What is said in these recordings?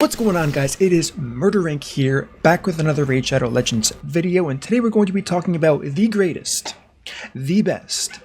What's going on, guys? It is MurderInc here, back with another Raid Shadow Legends video, and today we're going to be talking about the greatest, the best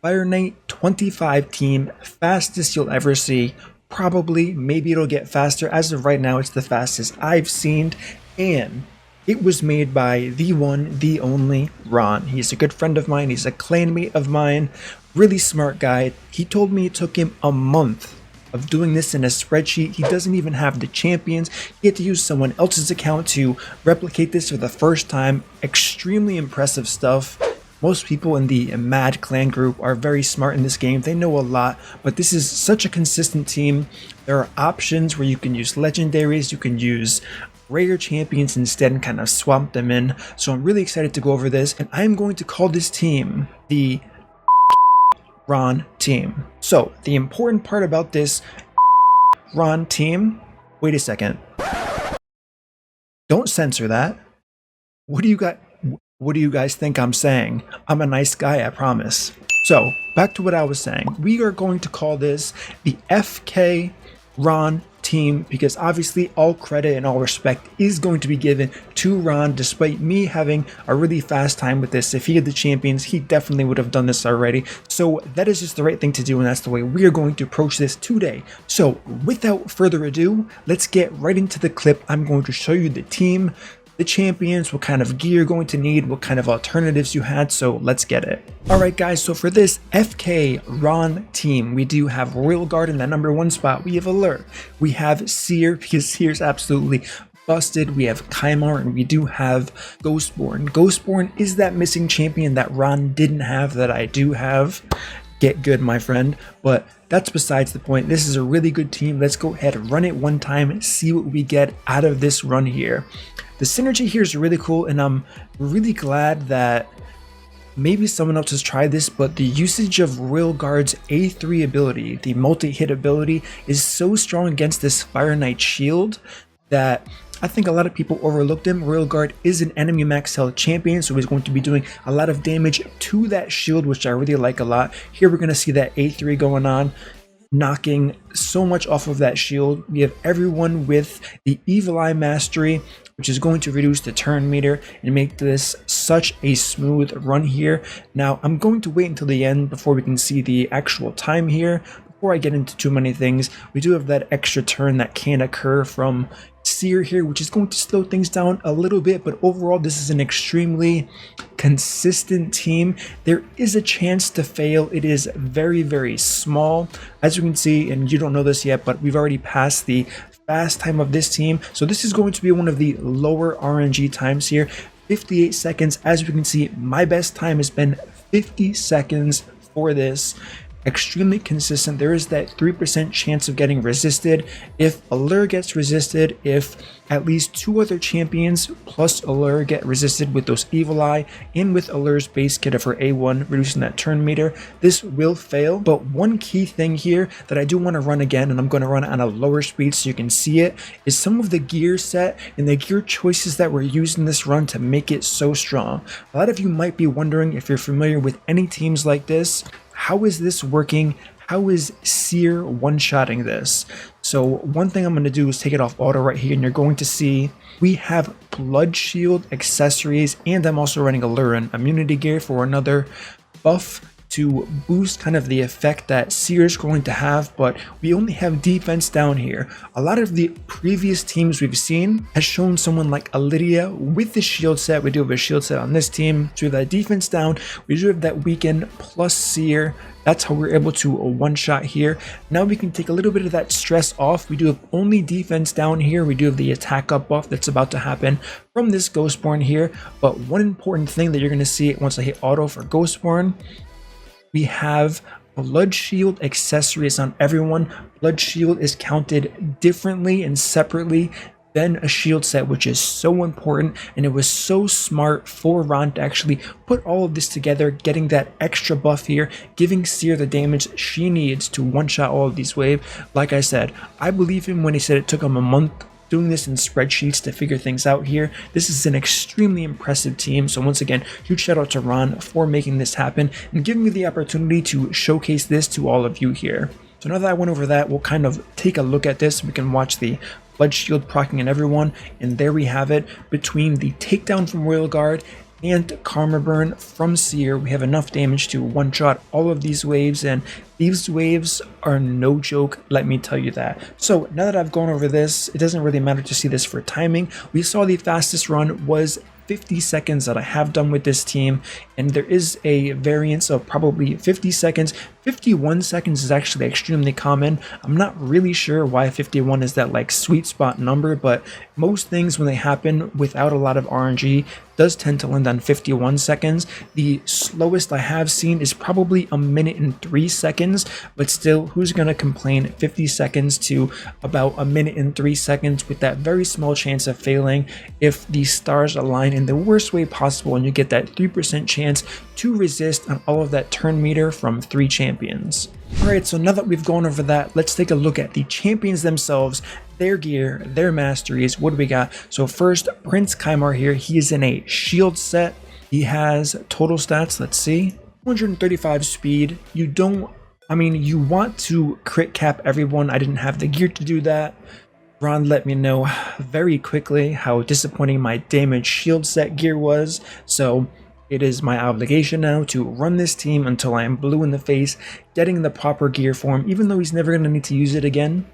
Fire Knight 25 team, fastest you'll ever see. Probably, maybe it'll get faster. As of right now, it's the fastest I've seen, and it was made by the one, the only Ron. He's a good friend of mine, he's a clanmate of mine, really smart guy. He told me it took him a month of doing this in a spreadsheet. He doesn't even have the champions. He had to use someone else's account to replicate this for the first time. Extremely impressive stuff. Most people in the Mad Clan group are very smart in this game. They know a lot, but this is such a consistent team. There are options where you can use legendaries, you can use rare champions instead and kind of swap them in. So I'm really excited to go over this, and I'm going to call this team the Ron team. So the important part about this Ron team, wait a second, don't censor that. What do you guys think I'm saying? I'm a nice guy, I promise. So back to what I was saying, we are going to call this the FK Ron team, because obviously all credit and all respect is going to be given to Ron, despite me having a really fast time with this. If he had the champions, he definitely would have done this already. So that is just the right thing to do, and that's the way we are going to approach this today. So without further ado, let's get right into the clip. I'm going to show you the team, the champions, what kind of gear you're going to need, what kind of alternatives you had, so let's get it. Alright guys, so for this FK Ron team, we do have Royal Guard in that #1 spot, we have Alert, we have Seer, because Seer's absolutely busted, we have Kymar, and we do have Ghostborn. Ghostborn is that missing champion that Ron didn't have that I do have. Get good, my friend, but that's besides the point. This is a really good team. Let's go ahead and run it one time and see what we get out of this run here. The synergy here is really cool, and I'm really glad that maybe someone else has tried this, but the usage of Royal Guard's A3 ability, the multi-hit ability, is so strong against this Fire Knight shield that I think a lot of people overlooked him. Royal Guard is an enemy max health champion, so he's going to be doing a lot of damage to that shield, which I really like a lot. Here we're going to see that A3 going on, knocking so much off of that shield. We have everyone with the Evil Eye Mastery, which is going to reduce the turn meter and make this such a smooth run here. Now, I'm going to wait until the end before we can see the actual time here. Before I get into too many things, we do have that extra turn that can occur from Seer here, which is going to slow things down a little bit, but overall this is an extremely consistent team. There is a chance to fail. It is very, very small, as you can see, and you don't know this yet, but we've already passed the fast time of this team, so this is going to be one of the lower RNG times here. 58 seconds. As you can see, my best time has been 50 seconds for this. Extremely consistent. There is that 3% chance of getting resisted. If Allure gets resisted, if at least 2 other champions plus Allure get resisted with those Evil Eye and with Allure's base kit for A1, reducing that turn meter, this will fail. But one key thing here that I do want to run again, and I'm going to run it on a lower speed so you can see it, is some of the gear set and the gear choices that were used in this run to make it so strong. A lot of you might be wondering, if you're familiar with any teams like this, how is this working? How is Seer one-shotting this? So one thing I'm going to do is take it off auto right here, and you're going to see we have Blood Shield accessories, and I'm also running Allure and immunity gear for another buff to boost kind of the effect that Seer is going to have, but we only have defense down here. A lot of the previous teams we've seen has shown someone like Lydia with the shield set. We do have a shield set on this team, so we have that defense down. We do have that weaken plus Seer. That's how we're able to one-shot here. Now we can take a little bit of that stress off. We do have only defense down here. We do have the attack up buff that's about to happen from this Ghostborn here, but one important thing that you're going to see once I hit auto for Ghostborn, we have Blood Shield accessories on everyone. Blood Shield is counted differently and separately than a shield set, which is so important, and it was so smart for Ron to actually put all of this together, getting that extra buff here, giving Seer the damage she needs to one-shot all of these waves. Like I said, I believe him when he said it took him a month doing this in spreadsheets to figure things out here. This is an extremely impressive team. So once again, huge shout out to Ron for making this happen and giving me the opportunity to showcase this to all of you here. So now that I went over that, we'll kind of take a look at this. We can watch the Blood Shield proccing on everyone, and there we have it. Between the takedown from Royal Guard and Karma Burn from Seer, we have enough damage to one-shot all of these waves, and these waves are no joke, let me tell you that. So now that I've gone over this, it doesn't really matter to see this for timing. We saw the fastest run was 50 seconds that I have done with this team, and there is a variance of probably 50 seconds. 51 seconds is actually extremely common. I'm not really sure why 51 is that like sweet spot number, but most things when they happen without a lot of RNG does tend to land on 51 seconds. The slowest I have seen is probably a minute and 3 seconds, but still, who's gonna complain? 50 seconds to about a minute and 3 seconds with that very small chance of failing if the stars align in the worst way possible, and you get that 3% chance to resist on all of that turn meter from 3 champions. Alright, so now that we've gone over that, let's take a look at the champions themselves, their gear, their masteries. What do we got? So first, Prince Kaimar here, he is in a shield set. He has total stats, let's see, 235 speed. You want to crit cap everyone. I didn't have the gear to do that. Ron let me know very quickly how disappointing my damage shield set gear was, so it is my obligation now to run this team until I am blue in the face, getting the proper gear for him. Even though he's never going to need to use it again,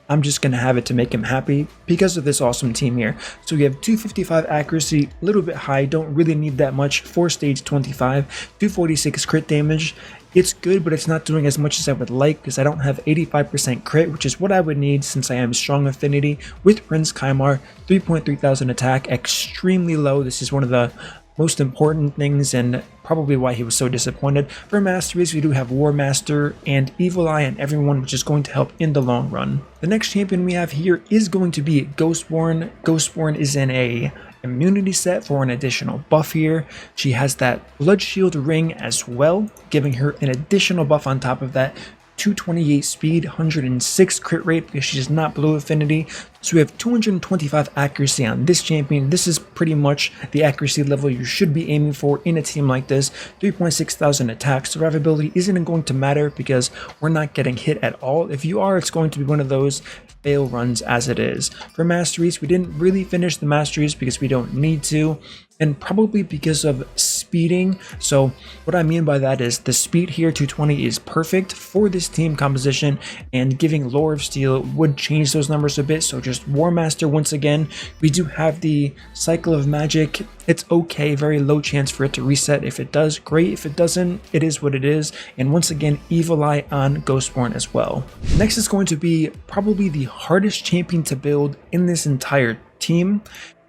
I'm just going to have it to make him happy because of this awesome team here. So we have 255 accuracy, a little bit high, don't really need that much for stage 25, 246 crit damage. It's good, but it's not doing as much as I would like because I don't have 85% crit, which is what I would need since I am strong affinity with Prince Kaimar. 3,300 attack, extremely low. This is one of the most important things and probably why he was so disappointed. For masteries, we do have War Master and Evil Eye and everyone, which is going to help in the long run. The next champion we have here is going to be Ghostborn. Ghostborn is in a immunity set for an additional buff here. She has that Blood Shield ring as well, giving her an additional buff on top of that. 228 speed, 106 crit rate because she's not blue affinity. So we have 225 accuracy on this champion. This is pretty much the accuracy level you should be aiming for in a team like this. 3,600 attack. Survivability isn't going to matter because we're not getting hit at all. If you are, it's going to be one of those fail runs as it is. For masteries, we didn't really finish the masteries because we don't need to, and probably because of speeding. So what I mean by that is the speed here, 220, is perfect for this team composition, and giving Lore of Steel would change those numbers a bit. So just War Master once again. We do have the Cycle of Magic. It's okay, very low chance for it to reset. If it does, great. If it doesn't, it is what it is. And once again, Evil Eye on Ghostborn as well. Next is going to be probably the hardest champion to build in this entire team.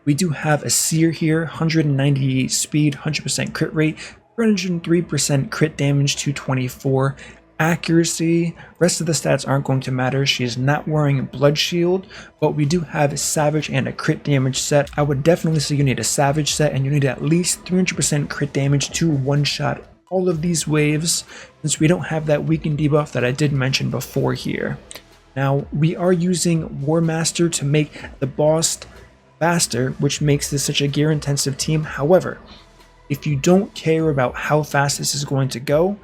We do have a Seer here, 198 speed, 100% crit rate, 303% crit damage, 224 accuracy. Rest of the stats aren't going to matter. She is not wearing Blood Shield, but we do have a Savage and a crit damage set. I would definitely say you need a Savage set, and you need at least 300% crit damage to one-shot all of these waves, since we don't have that weaken debuff that I did mention before here. Now, we are using War Master to make the boss faster, which makes this such a gear intensive team. However, if you don't care about how fast this is going to go,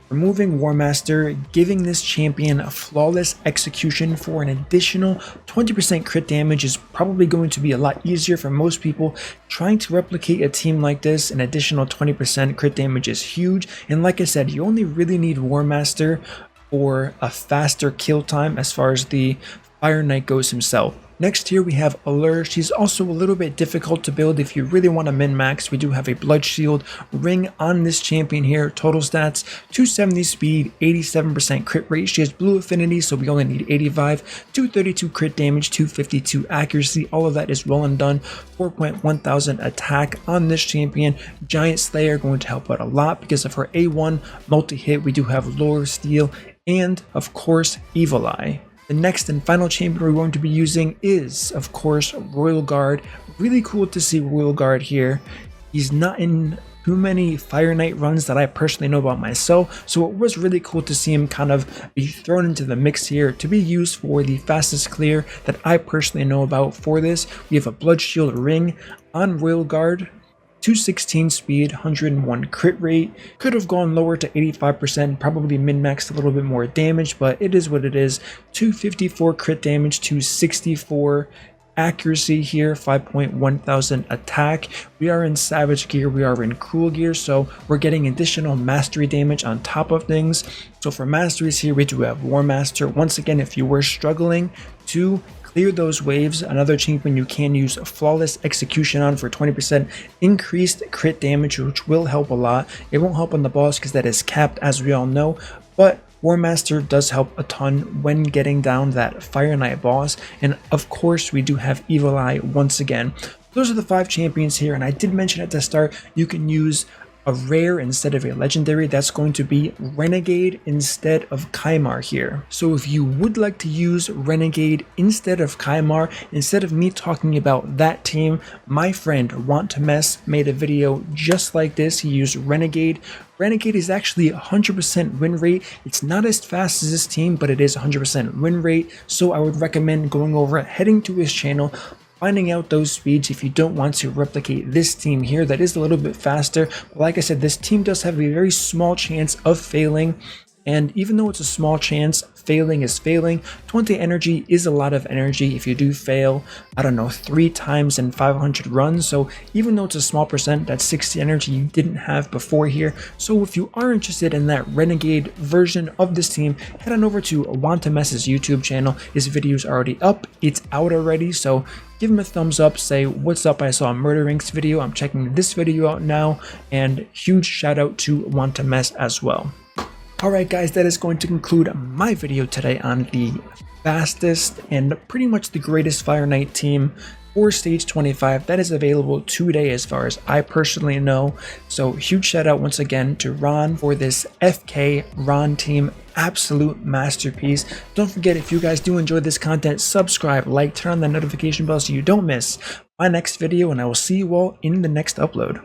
removing War Master, giving this champion a flawless execution for an additional 20% crit damage is probably going to be a lot easier for most people. Trying to replicate a team like this, an additional 20% crit damage is huge, and like I said, you only really need War Master for a faster kill time as far as the Fire Knight goes himself. Next here we have Allure. She's also a little bit difficult to build if you really want to min-max. We do have a Blood Shield ring on this champion here. Total stats, 270 speed, 87% crit rate. She has blue affinity, so we only need 85, 232 crit damage, 252 accuracy. All of that is well and done. 4,100 attack on this champion. Giant Slayer going to help out a lot because of her A1 multi-hit. We do have Lore of Steel and, of course, Evil Eye. The next and final champion we're going to be using is, of course, Royal Guard. Really cool to see Royal Guard here. He's not in too many Fire Knight runs that I personally know about myself, so it was really cool to see him kind of be thrown into the mix here to be used for the fastest clear that I personally know about for this. We have a Blood Shield ring on Royal Guard, 216 speed, 101 crit rate. Could have gone lower to 85%, probably min-maxed a little bit more damage, but it is what it is. 254 crit damage, 264 accuracy here, 5.1000 attack. We are in savage gear, we are in cruel gear, so we're getting additional mastery damage on top of things. So for masteries here, we do have War Master. Once again, if you were struggling to clear those waves, another champion you can use Flawless Execution on for 20% increased crit damage, which will help a lot. It won't help on the boss because that is capped, as we all know, but War Master does help a ton when getting down that Fire Knight boss. And of course, we do have Evil Eye once again. Those are the 5 champions here, and I did mention at the start you can use a rare instead of a legendary. That's going to be Renegade instead of Kymar here. So if you would like to use Renegade instead of Kymar, instead of me talking about that team, my friend Want to Mess made a video just like this. He used Renegade. Renegade is actually 100% win rate. It's not as fast as this team, but it is 100% win rate. So I would recommend going over, heading to his channel, finding out those speeds if you don't want to replicate this team here that is a little bit faster. But like I said, this team does have a very small chance of failing, and even though it's a small chance, failing is failing. 20 energy is a lot of energy if you do fail, I don't know, 3 times in 500 runs. So even though it's a small percent, that's 60 energy you didn't have before here. So if you are interested in that Renegade version of this team, head on over to Want to Mess's YouTube channel. His video is already up, it's out already, so give him a thumbs up, say what's up, I saw MurderInc's video, I'm checking this video out now, and huge shout out to Want to Mess as well. Alright guys, that is going to conclude my video today on the fastest and pretty much the greatest Fire Knight team for Stage 25 that is available today as far as I personally know. So huge shout out once again to Ron for this FK Ron team. Absolute masterpiece. Don't forget, if you guys do enjoy this content, subscribe, like, turn on the notification bell so you don't miss my next video, and I will see you all in the next upload.